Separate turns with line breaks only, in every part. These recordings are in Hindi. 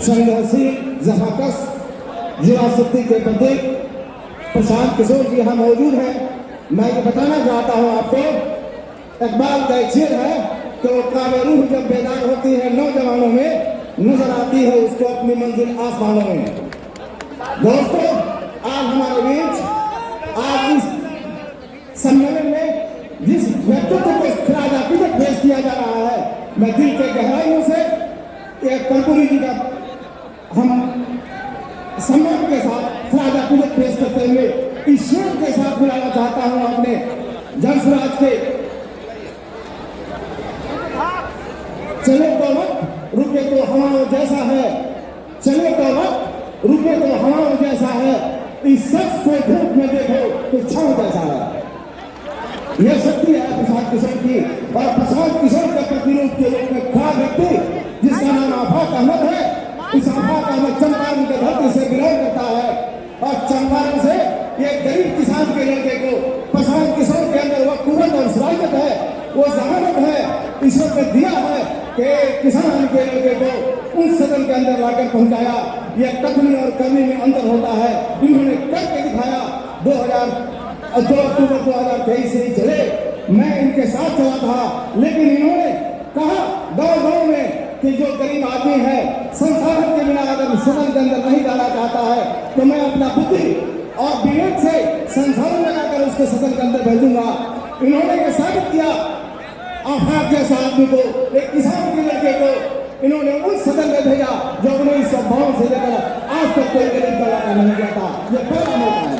संघर्षशील जहाकस युवा शक्ति के प्रतीक प्रशांत किशोर जी यहाँ मौजूद हैं। मैं ये बताना चाहता हूँ आपको, इकबाल का एक शेर है कि वो काबे रूह जब बेदार होती है नौजवानों में, नजर आती है उसको अपनी मंजिल आसमानों में। दोस्तों, आज हमारे बीच आज इस सम्मेलन में जिस व्यक्तित्व को खिराज अकीदत पेश किया जा रहा है, मैं दिल के गहराइयों से एक कर्पूरी जी का हम सम्मान के साथ खिराज अकीदत पेश करते हुए इस शेर के साथ बुलाना चाहता हूं अपने जनसुराज के चले तो वक्त रुके तो हवाओं जैसा है, चले तो वक्त रुके तो हवाओं जैसा है, इस शख्स को धूप में देखो तो छांव जैसा है। यह शक्ति है प्रशांत किशोर की, और प्रशांत किशोर के प्रतिरूप के रूप में खड़ा व्यक्ति जिसका नाम आफाक अहमद है। इस आफाक अहमद चंपारण के धरती से बिलोंग करता है, और चंपारण से एक गरीब किसान के लड़के को प्रशांत किशोर के अंदर वह कुव्वत और सलाहियत है, वो जहानत है, ईश्वर ने दिया है कि किसान के लड़के को उस सदन के अंदर लाकर पहुंचाया। यह कथनी और करनी में अंतर होता है। इन्होंने करके दिखाया। 2 अक्टूबर 2023 से चले, मैं इनके साथ चला था, लेकिन इन्होंने कहा गाँव में कि जो गरीब आदमी है संसाधन के बिना अगर सदन के अंदर नहीं डाला चाहता है तो मैं अपना बुद्धि और विवेक से संसाधन लगाकर उसके सदन के अंदर भेजूंगा। इन्होंने ये साबित किया, आफाक जैसा आदमी को, एक किसान के लड़के को इन्होंने उस सदन में भेजा जो 1952 से लेकर आज तक कोई गरीब का लड़का नहीं जाता। ये पहला मौका है।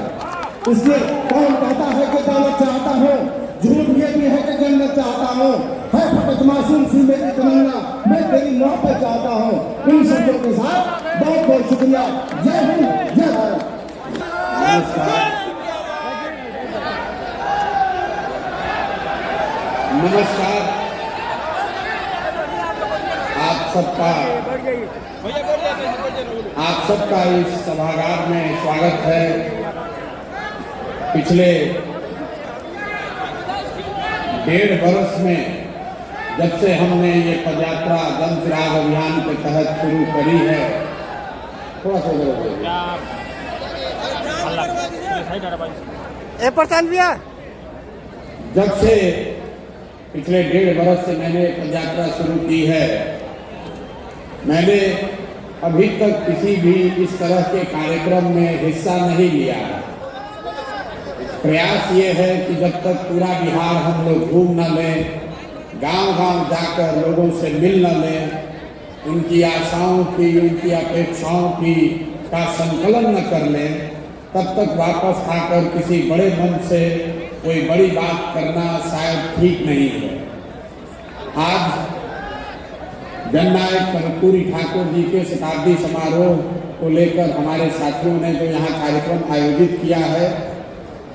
इसलिए कौन कहता है कि दौलत चाहता हूँ, झूठ ये भी है कि जन्नत चाहता हूँ, है फकत मासूम सी मेरी तमन्ना, मैं तेरी मोहब्बत चाहता हूँ। इन शब्दों के साथ बहुत बहुत शुक्रिया। जय हिंद, जय भारत।
नमस्कार, आप सबका इस सभागार में स्वागत है। पिछले 1.5 वर्ष में जब से हमने ये पदयात्रा जन चिराग अभियान के तहत शुरू करी है, थोड़ा सा जब से पिछले 1.5 वर्ष से मैंने पदयात्रा शुरू की है, मैंने अभी तक किसी भी इस तरह के कार्यक्रम में हिस्सा नहीं लिया। प्रयास ये है कि जब तक पूरा बिहार हम लोग घूम न लें, गांव-गांव जाकर लोगों से मिल न लें, उनकी आशाओं की, उनकी अपेक्षाओं की का संकलन न कर लें, तब तक वापस आकर किसी बड़े मन से कोई बड़ी बात करना शायद ठीक नहीं है। आज जननायक कर्पूरी ठाकुर जी के शताब्दी समारोह को लेकर हमारे साथियों ने जो यहाँ कार्यक्रम आयोजित किया है,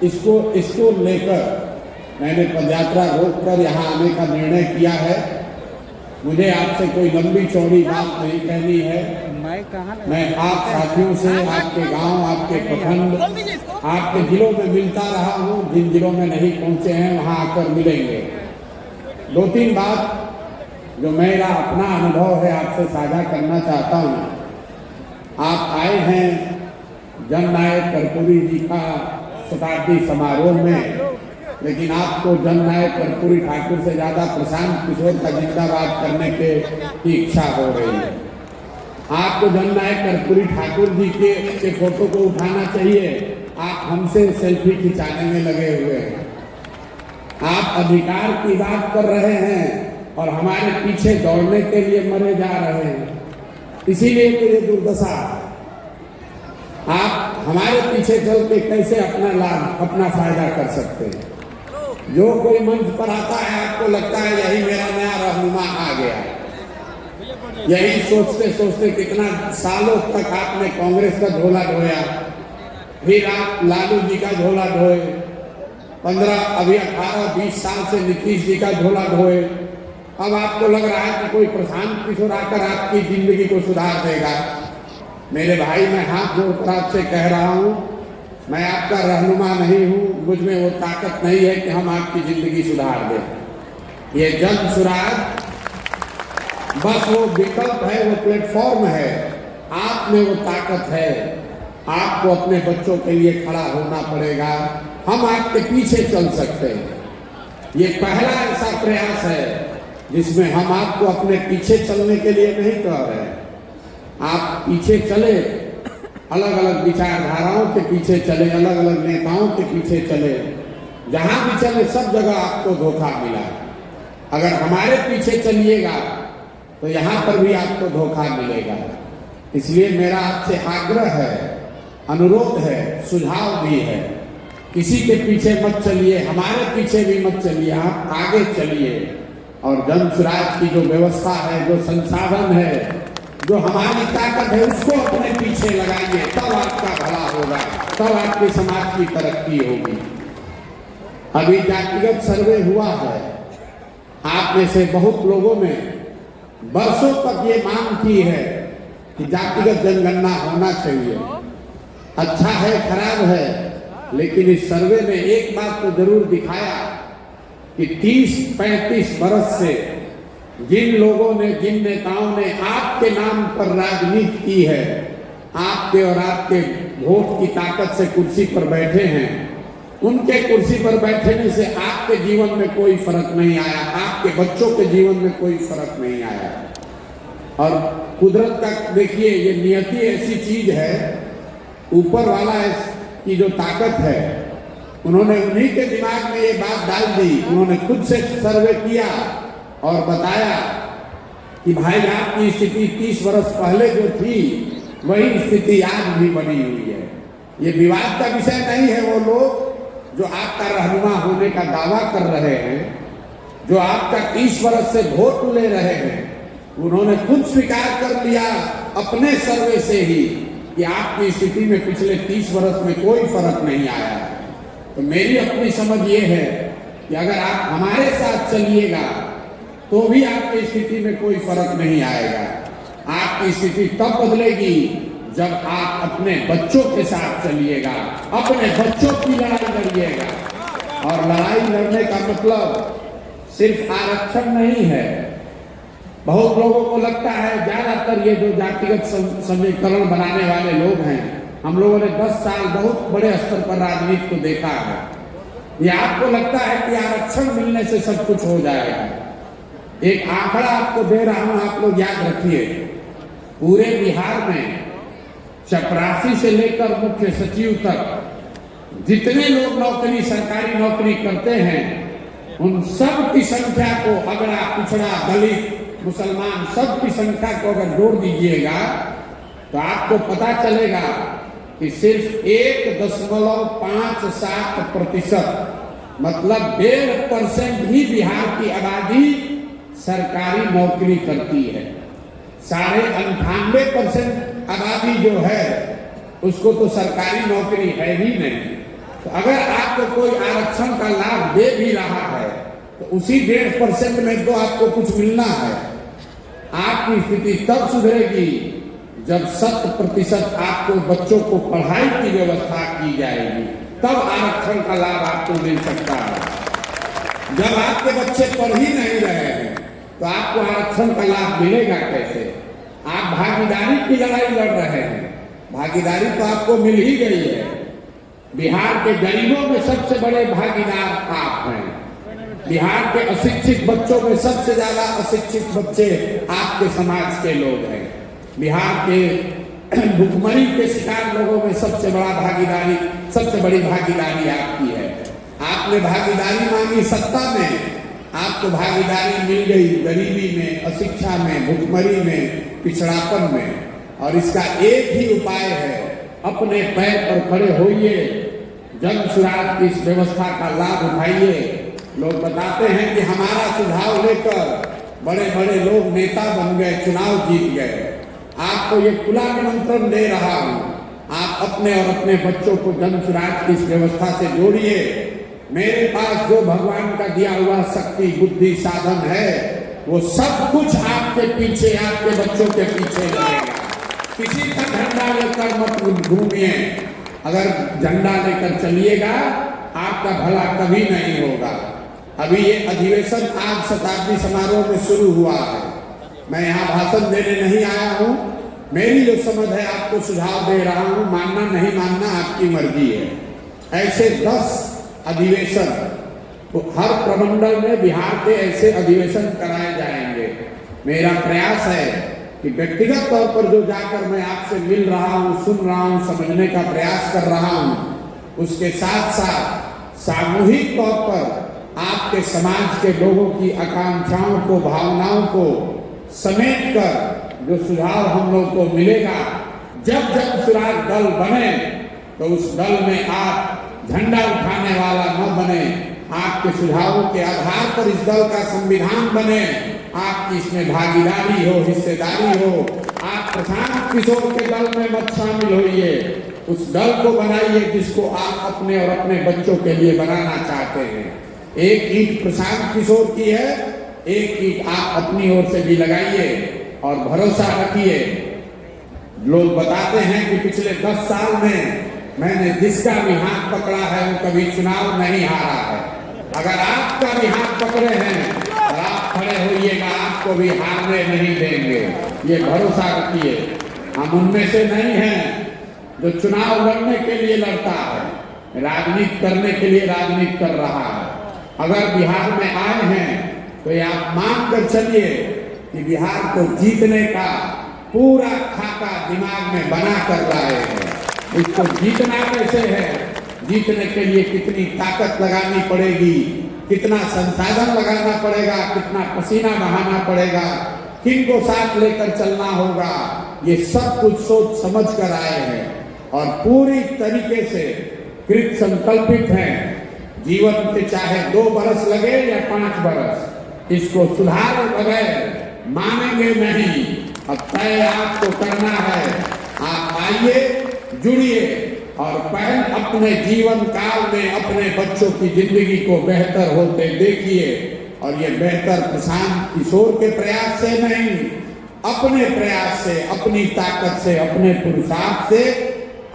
इसको लेकर मैंने पदयात्रा रोककर यहाँ आने का निर्णय किया है। मुझे आपसे कोई लंबी चौड़ी बात नहीं कहनी है। मैं आप साथियों से आपके गांव, आपके प्रखंड, आपके जिलों में मिलता रहा हूँ। जिन जिलों में नहीं पहुँचे हैं वहाँ आकर मिलेंगे। 2-3 बात जो मेरा अपना अनुभव है आपसे साझा करना चाहता हूँ। आप आए हैं जननायक कर्पूरी जी का शताब्दी समारोह में, लेकिन आपको जननायक कर्पूरी ठाकुर से ज्यादा प्रशांत किशोर का जिंदाबाद करने की इच्छा हो रही है। आपको जननायक कर्पूरी ठाकुर जी के फोटो को उठाना चाहिए। आप हमसे सेल्फी खिंचाने में लगे हुए हैं। आप अधिकार की बात कर रहे हैं और हमारे पीछे दौड़ने के लिए मरे जा रहे हैं। इसीलिए तो ये दुर्दशा। आप हमारे पीछे चल के कैसे अपना लाभ, अपना फायदा कर सकते हैं। जो कोई मंच पर आता है आपको लगता है यही मेरा नया रहनुमा आ गया। यही सोचते सोचते कितना सालों तक आपने कांग्रेस का झोला ढोया, फिर आप लालू जी का झोला ढोए, 18-20 साल से नीतीश जी का झोला ढोए। अब आपको लग रहा है कि कोई प्रशांत किशोर आकर आपकी जिंदगी को सुधार देगा। मेरे भाई, मैं हाथ जोड़कर आपसे कह रहा हूँ, मैं आपका रहनुमा नहीं हूँ। मुझ में वो ताकत नहीं है कि हम आपकी जिंदगी सुधार दें। ये जन सुराग बस वो विकल्प है, वो प्लेटफॉर्म है आप में वो ताकत है, आपको अपने बच्चों के लिए खड़ा होना पड़ेगा। हम आपके पीछे चल सकते हैं। ये पहला ऐसा प्रयास है जिसमें हम आपको अपने पीछे चलने के लिए नहीं कह रहे हैं। आप पीछे चले, अलग अलग विचारधाराओं के पीछे चले, अलग अलग नेताओं के पीछे चले, जहां भी चले सब जगह आपको धोखा मिला। अगर हमारे पीछे चलिएगा तो यहाँ पर भी आपको धोखा मिलेगा। इसलिए मेरा आपसे आग्रह है, अनुरोध है, सुझाव भी है, किसी के पीछे मत चलिए, हमारे पीछे भी मत चलिए, आप आगे चलिए और जन स्वराज की जो व्यवस्था है, जो संसाधन है, जो हमारी ताकत है, उसको अपने पीछे लगाइए। तब आपका भला होगा, तब आपके समाज की तरक्की होगी। अभी जातिगत सर्वे हुआ है, आप में से बहुत लोगों ने वर्षों तक ये मांग की है कि जातिगत जनगणना होना चाहिए। अच्छा है, खराब है, लेकिन इस सर्वे में एक बात तो जरूर दिखाया कि 30-35 वर्ष से जिन लोगों ने, जिन नेताओं ने आपके नाम पर राजनीति की है, आपके और आपके वोट की ताकत से कुर्सी पर बैठे हैं, उनके कुर्सी पर बैठने से आपके जीवन में कोई फर्क नहीं आया, आपके बच्चों के जीवन में कोई फर्क नहीं आया। और कुदरत का देखिए, ये नियति ऐसी चीज है, ऊपर वाला की जो ताकत है, उन्होंने उन्हीं के दिमाग में ये बात डाल दी। उन्होंने खुद से सर्वे किया और बताया कि भाई आपकी स्थिति 30 वर्ष पहले जो थी वही स्थिति आज भी बनी हुई है। ये विवाद का विषय नहीं है। वो लोग जो आपका रहनुमा होने का दावा कर रहे हैं, जो आपका 30 वर्ष से वोट ले रहे हैं, उन्होंने खुद स्वीकार कर लिया अपने सर्वे से ही कि आपकी स्थिति में पिछले 30 वर्ष में कोई फर्क नहीं आया। तो मेरी अपनी समझ ये है कि अगर आप हमारे साथ चलिएगा तो भी आपकी स्थिति में कोई फर्क नहीं आएगा। आपकी स्थिति तब बदलेगी जब आप अपने बच्चों के साथ चलिएगा, अपने बच्चों की लड़ाई लड़िएगा। और लड़ाई लड़ने का मतलब सिर्फ आरक्षण नहीं है। बहुत लोगों को लगता है, ज्यादातर ये जो जातिगत समीकरण बनाने वाले लोग हैं, हम लोगों ने 10 साल बहुत बड़े स्तर पर राजनीति को देखा है, ये आपको लगता है कि आरक्षण मिलने से सब कुछ हो जाएगा। एक आंकड़ा आपको दे रहा हूं, आप लोग याद रखिए। पूरे बिहार में चपरासी से लेकर मुख्य सचिव तक जितने लोग नौकरी, सरकारी नौकरी करते हैं, उन सब की संख्या को, अगड़ा, पिछड़ा, दलित, मुसलमान, सब की संख्या को अगर जोड़ दीजिएगा तो आपको पता चलेगा कि सिर्फ 1.57% मतलब 1.5% ही बिहार की आबादी सरकारी नौकरी करती है। 98.5% आबादी जो है उसको तो सरकारी नौकरी है ही नहीं। तो अगर आपको कोई आरक्षण का लाभ दे भी रहा है तो उसी 1.5% में तो आपको कुछ मिलना है। आपकी स्थिति तब सुधरेगी जब 100% आपको बच्चों को पढ़ाई की व्यवस्था की जाएगी, तब आरक्षण का लाभ आपको मिल सकता है। जब आपके बच्चे पढ़ ही नहीं रहे हैं तो आपको आरक्षण का लाभ मिलेगा कैसे? आप भागीदारी की लड़ाई लड़ रहे हैं, भागीदारी तो आपको मिल ही गई है। बिहार के गरीबों में सबसे बड़े भागीदार आप हैं। बिहार के अशिक्षित बच्चों में सबसे ज्यादा अशिक्षित बच्चे आपके समाज के लोग हैं। बिहार के भुखमरी के शिकार लोगों में सबसे बड़ी भागीदारी आपकी है। आपने भागीदारी मांगी सत्ता में, आपको भागीदारी मिल गई गरीबी में, अशिक्षा में, भुखमरी में, पिछड़ापन में। और इसका एक ही उपाय है, अपने पैर पर खड़े होइए, जन सुराज की इस व्यवस्था का लाभ उठाइए। लोग बताते हैं कि हमारा सुझाव लेकर बड़े बड़े लोग नेता बन गए, चुनाव जीत गए। आपको ये खुला निमंत्रण दे रहा हूं, आप अपने और अपने बच्चों को जन सुराज की इस व्यवस्था से जोड़िए। मेरे पास जो भगवान का दिया हुआ शक्ति, बुद्धि, साधन है, वो सब कुछ आपके पीछे, आपके बच्चों के पीछे लगेगा। किसी का झंडा लेकर मत घूमिए। अगर झंडा लेकर चलिएगा आपका भला कभी नहीं होगा। अभी ये अधिवेशन आज शताब्दी समारोह में शुरू हुआ है। मैं यहाँ भाषण देने नहीं आया हूँ, मेरी जो समझ है आपको सुझाव दे रहा हूं, मानना नहीं मानना आपकी मर्जी है। ऐसे 10 अधिवेशन तो हर प्रमंडल में बिहार के ऐसे अधिवेशन कराए जाएंगे। मेरा प्रयास है कि व्यक्तिगत तौर पर जो जाकर मैं आपसे मिल रहा हूं, सुन रहा हूं, समझने का प्रयास कर रहा हूं, उसके साथ साथ सामूहिक तौर पर आपके समाज के लोगों की आकांक्षाओं को, भावनाओं को समेट कर जो सुझाव हम लोग को मिलेगा, जब जब सुराग दल बने तो उस दल में आप झंडा उठाने वाला न बने, आपके सुझावों के आधार पर इस दल का संविधान बने, आपकी इसमें भागीदारी हो, हिस्सेदारी हो। आप प्रशांत किशोर के दल में मत शामिल होइए, उस दल को बनाइए जिसको आप अपने और अपने बच्चों के लिए बनाना चाहते हैं। एक ईंट प्रशांत किशोर की है, एक ईंट आप अपनी ओर से भी लगाइए और भरोसा रखिए। लोग बताते हैं कि पिछले 10 साल में मैंने जिसका भी हाथ पकड़ा है वो कभी चुनाव नहीं हारा है। अगर आपका भी हाथ पकड़े हैं और आप खड़े होइएगा, आपको भी हारने नहीं देंगे, ये भरोसा रखिए। हम उनमें से नहीं हैं जो चुनाव लड़ने के लिए लड़ता है, राजनीति करने के लिए राजनीति कर रहा है। अगर बिहार में आए हैं तो ये आप मान कर चलिए कि बिहार को जीतने का पूरा खाका दिमाग में बना कर लाए हैं। इसको जीतना कैसे है, जीतने के लिए कितनी ताकत लगानी पड़ेगी, कितना संसाधन लगाना पड़ेगा, कितना पसीना बहाना पड़ेगा, किनको साथ लेकर चलना होगा, ये सब कुछ सोच समझ कर आए हैं और पूरी तरीके से कृत संकल्पित हैं। जीवन के चाहे 2 बरस लगे या 5 बरस, इसको सुधार बगैर मानेंगे नहीं। अब तय आपको करना है। आप आइए, जुड़िए और पहले अपने जीवन काल में अपने बच्चों की जिंदगी को बेहतर होते देखिए। और ये बेहतर प्रशांत किशोर के प्रयास से नहीं, अपने प्रयास से, अपनी ताकत से, अपने पुरुषार्थ से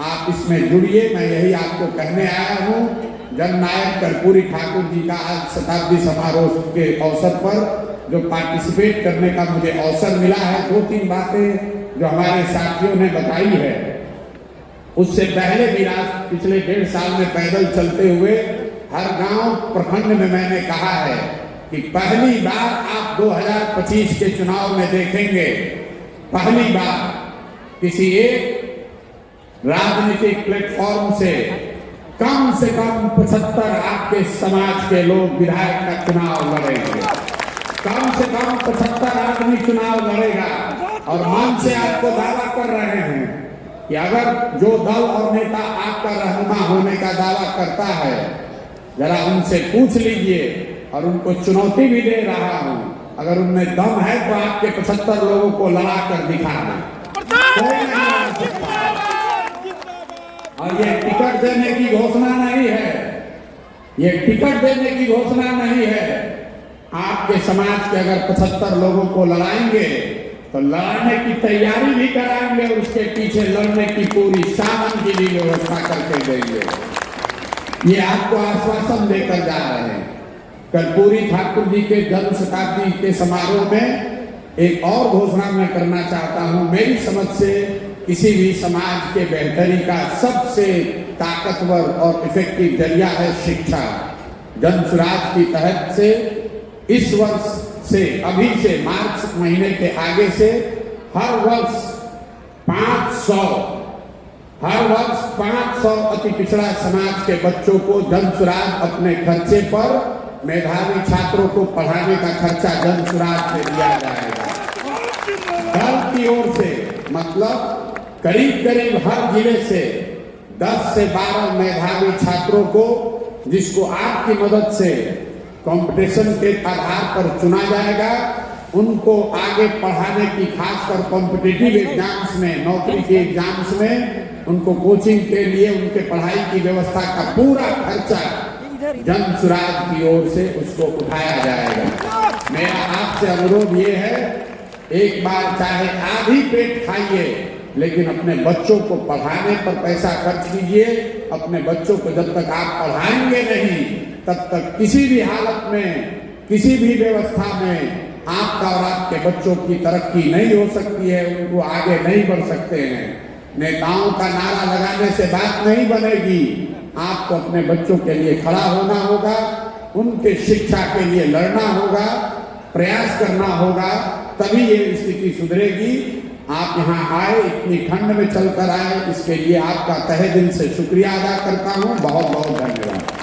आप इसमें जुड़िए। मैं यही आपको कहने आया हूँ। जननायक कर्पूरी ठाकुर जी का आज शताब्दी समारोह के अवसर पर जो पार्टिसिपेट करने का मुझे अवसर मिला है, 2-3 बातें जो हमारे साथियों ने बताई है, उससे पहले भी आज पिछले 1.5 साल में पैदल चलते हुए हर गांव प्रखंड में मैंने कहा है कि पहली बार आप 2025 के चुनाव में देखेंगे, पहली बार किसी एक राजनीतिक प्लेटफॉर्म से कम 75 आपके समाज के लोग विधायक का चुनाव लड़ेंगे। कम से कम 75 आदमी चुनाव लड़ेगा। और मन से आपको दावा कर रहे हैं कि अगर जो दल और नेता आपका रहनुमा होने का दावा करता है, जरा उनसे पूछ लीजिए और उनको चुनौती भी दे रहा हूं, अगर उनमें दम है तो आपके 75 लोगों को लड़ा कर दिखाना। और ये टिकट देने की घोषणा नहीं है, ये टिकट देने की घोषणा नहीं है। आपके समाज के अगर 75 लोगों को लड़ाएंगे तो लड़ने की तैयारी भी कराएंगे और उसके पीछे लड़ने की पूरी साधन की भी व्यवस्था करके देंगे। ये आपको आश्वासन देकर जा रहे हैं। कर्पूरी ठाकुर जी के जन्म शताब्दी के समारोह में एक और घोषणा मैं करना चाहता हूं। मेरी समझ से किसी भी समाज के बेहतरी का सबसे ताकतवर और इफेक्टिव जरिया है शिक्षा। जन सुराज की तहत से इस वर्ष से, अभी से मार्च महीने के आगे से हर वर्ष 500 अति पिछड़ा समाज के बच्चों को जन सुराज अपने खर्चे पर, मेधावी छात्रों को पढ़ाने का खर्चा जन सुराज से दिया जाएगा। दल की ओर से मतलब करीब हर जिले से 10 से 12 मेधावी छात्रों को, जिसको आपकी मदद से कंपटीशन के आधार पर चुना जाएगा, उनको आगे पढ़ाने की, खासकर कॉम्पिटिटिव एग्जाम्स में, नौकरी के एग्जाम्स में उनको कोचिंग के लिए उनके पढ़ाई की व्यवस्था का पूरा खर्चा जन सुराज की ओर से उसको उठाया जाएगा। मेरा आपसे अनुरोध ये है, एक बार चाहे आधी पेट खाइए, लेकिन अपने बच्चों को पढ़ाने पर पैसा खर्च कीजिए। अपने बच्चों को जब तक आप पढ़ाएंगे नहीं, तब तक किसी भी हालत में, किसी भी व्यवस्था में आपका और आपके बच्चों की तरक्की नहीं हो सकती है, उनको आगे नहीं बढ़ सकते हैं। नेताओं का नारा लगाने से बात नहीं बनेगी, आपको अपने बच्चों के लिए खड़ा होना होगा, उनके शिक्षा के लिए लड़ना होगा, प्रयास करना होगा, तभी ये स्थिति सुधरेगी। आप यहाँ आए, इतनी ठंड में चलकर आए, इसके लिए आपका तहे दिल से शुक्रिया अदा करता हूँ। बहुत बहुत धन्यवाद।